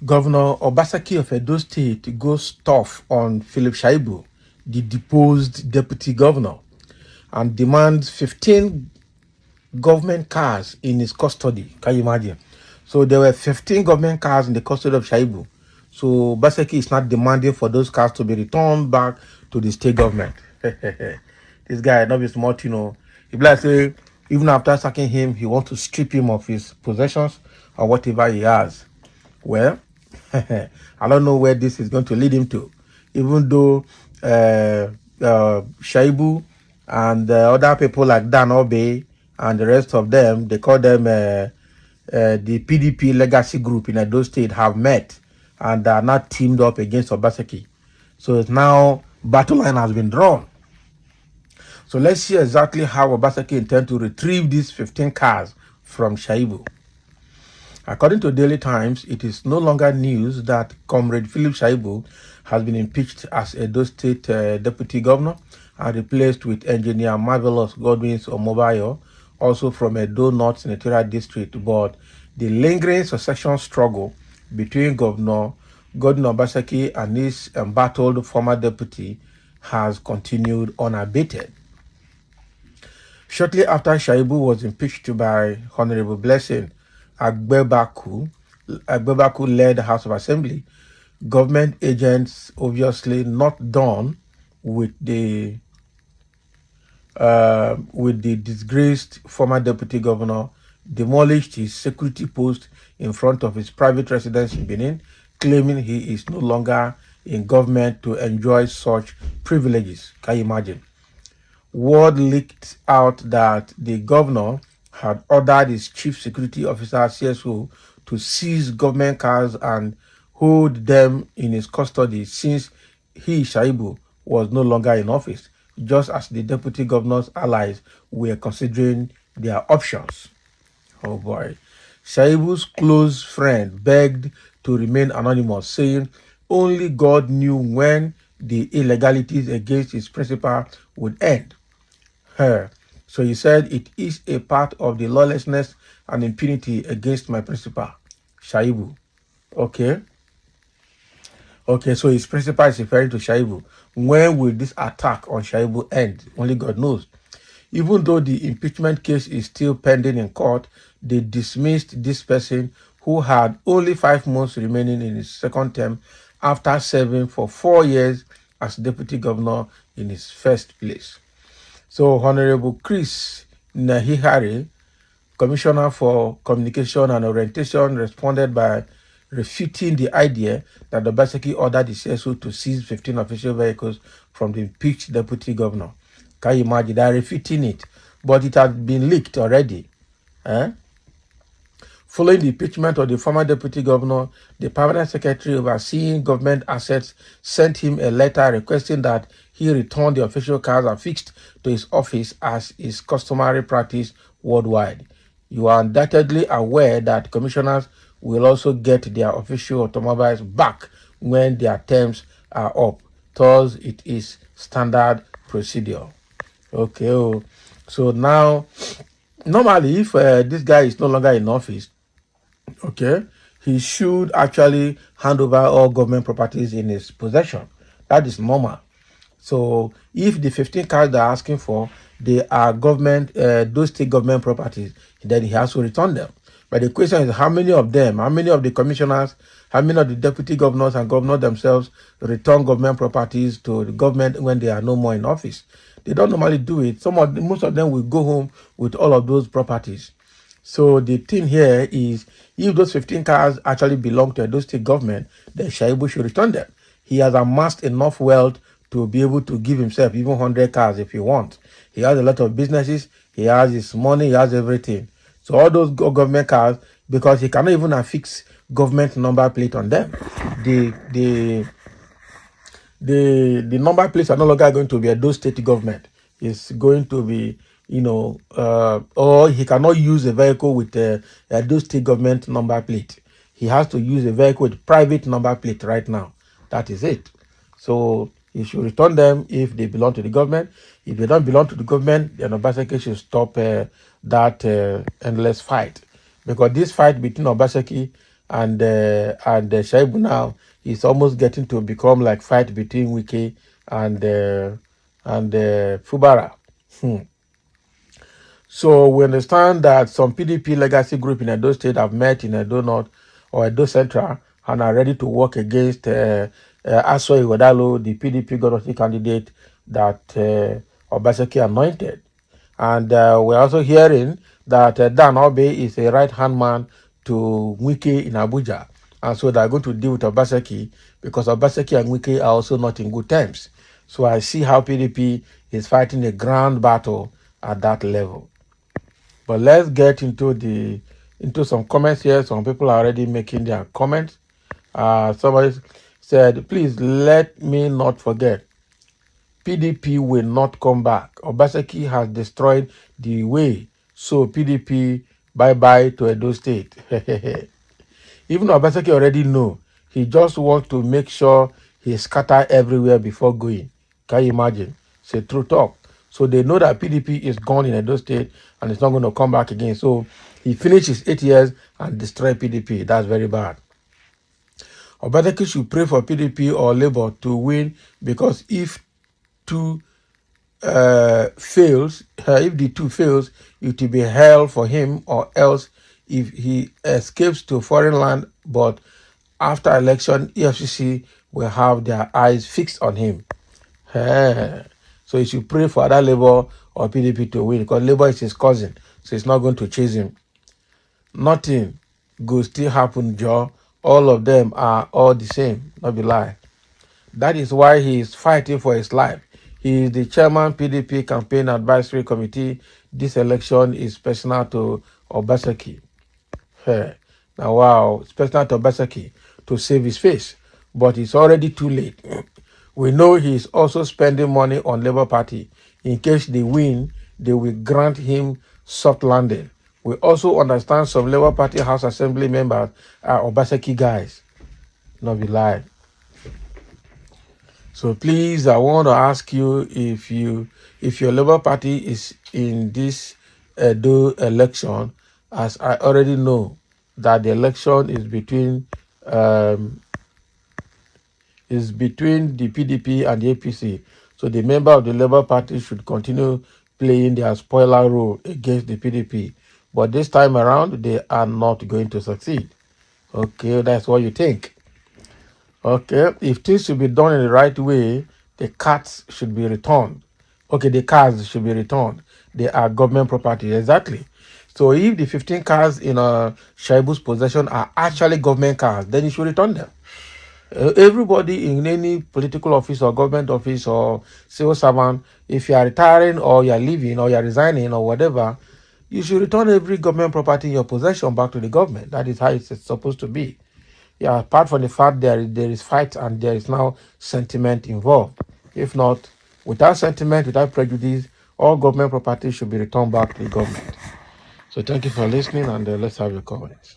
Governor Obaseki of Edo State goes tough on Philip Shaibu, the deposed deputy governor, and demands 15 government cars in his custody. Can you imagine? So there were 15 government cars in the custody of Shaibu. So Obaseki is not demanding for those cars to be returned back to the state government. This guy, not be smart, If like say, even after sacking him, he wants to strip him of his possessions or whatever he has. Well, I don't know where this is going to lead him to. Even though Shaibu and other people like Dan Obe and the rest of them, they call them the PDP legacy group in Edo State, have met and are not teamed up against Obaseki. So it's now battle line has been drawn. So let's see exactly how Obaseki intends to retrieve these 15 cars from Shaibu. According to Daily Times, it is no longer news that Comrade Philip Shaibu has been impeached as Edo State Deputy Governor and replaced with Engineer Marvelous Godwin's Omobayo, also from Edo North Senatorial District. But the lingering succession struggle between Governor Obaseki and his embattled former deputy has continued unabated. Shortly after Shaibu was impeached by Honorable Blessing Agbebaku led the House of Assembly, government agents, obviously not done with the disgraced former deputy governor, demolished his security post in front of his private residence in Benin, claiming he is no longer in government to enjoy such privileges. Can you imagine? Word leaked out that the governor had ordered his chief security officer, CSO, to seize government cars and hold them in his custody since he, Shaibu, was no longer in office, just as the deputy governor's allies were considering their options. Oh boy. Shaibu's close friend begged to remain anonymous, saying only God knew when the illegalities against his principal would end. So he said, it is a part of the lawlessness and impunity against my principal, Shaibu. Okay, so his principal is referring to Shaibu. When will this attack on Shaibu end? Only God knows. Even though the impeachment case is still pending in court, they dismissed this person who had only 5 months remaining in his second term after serving for 4 years as deputy governor in his first place. So Honorable Chris Nahihari, Commissioner for Communication and Orientation, responded by refuting the idea that the Obaseki ordered the CSO to seize 15 official vehicles from the impeached deputy governor. Can you imagine? They are refuting it, but it has been leaked already. Following the impeachment of the former deputy governor, the permanent secretary overseeing government assets sent him a letter requesting that he return the official cars affixed to his office as is customary practice worldwide. You are undoubtedly aware that commissioners will also get their official automobiles back when their terms are up. Thus, it is standard procedure. Okay, so now, normally, if this guy is no longer in office, okay, he should actually hand over all government properties in his possession. That is normal. So if the 15 cars they're asking for, they are government, those state government properties, then he has to return them. But the question is, how many of them, how many of the commissioners, how many of the deputy governors and governors themselves return government properties to the government when they are no more in office? They don't normally do it. Most of them will go home with all of those properties. So the thing here is, if those 15 cars actually belong to those state government, then Shaibu should return them. He has amassed enough wealth to be able to give himself even 100 cars if he wants. He has a lot of businesses, he has his money, he has everything. So all those government cars, because he cannot even affix government number plate on them, the number plates are no longer going to be a those state government. It's going to be, or he cannot use a vehicle with a those state government number plate. He has to use a vehicle with private number plate right now. That is it. So he should return them if they belong to the government. If they don't belong to the government, then Obaseki should stop that endless fight. Because this fight between Obaseki and Shaibu now is almost getting to become like fight between Wike and Fubara. So we understand that some PDP legacy group in Edo State have met in Edo North or Edo Central and are ready to work against Aso Iwedalo, the PDP governorship candidate that Obaseki anointed. And we're also hearing that Dan Obe is a right-hand man to Wike in Abuja. And so they're going to deal with Obaseki because Obaseki and Wike are also not in good terms. So I see how PDP is fighting a grand battle at that level. But let's get into some comments here. Some people are already making their comments. Somebody said, please let me not forget, PDP will not come back. Obaseki has destroyed the way. So PDP, bye-bye to Edo State. Even Obaseki already know. He just wants to make sure he scatter everywhere before going. Can you imagine? It's a true talk. So they know that PDP is gone in Edo State and it's not going to come back again. So he finished his 8 years and destroyed PDP. That's very bad. Obaseki should pray for PDP or Labour to win because if two fails, if the two fails, it will be hell for him, or else if he escapes to foreign land, but after election, EFCC will have their eyes fixed on him. So he should pray for either Labour or PDP to win because Labour is his cousin, so it's not going to chase him. Nothing good still happen, Joe. All of them are all the same, not be lie. That is why he is fighting for his life. He is the chairman PDP campaign advisory committee. This election is personal to Obaseki. Now, wow, it's personal to Obaseki to save his face, but it's already too late. We know he is also spending money on Labour Party. In case they win, they will grant him soft landing. We also understand some Labour Party House Assembly members are Obaseki guys. Not be lie. So please, I want to ask you if your Labour Party is in this Edo election, as I already know that the election is between the PDP and the APC. So the member of the Labour Party should continue playing their spoiler role against the PDP. But this time around, they are not going to succeed. Okay, that's what you think. Okay, if things should be done in the right way, the cats should be returned. Okay, the cars should be returned. They are government property, exactly. So if the 15 cars in Shaibu's possession are actually government cars, then you should return them. Everybody in any political office or government office or civil servant, if you are retiring or you are leaving or you are resigning or whatever, you should return every government property in your possession back to the government. That is how it's supposed to be. Yeah, apart from the fact there is fight and there is now sentiment involved. If not, without sentiment, without prejudice, all government property should be returned back to the government. So thank you for listening, and let's have your comments.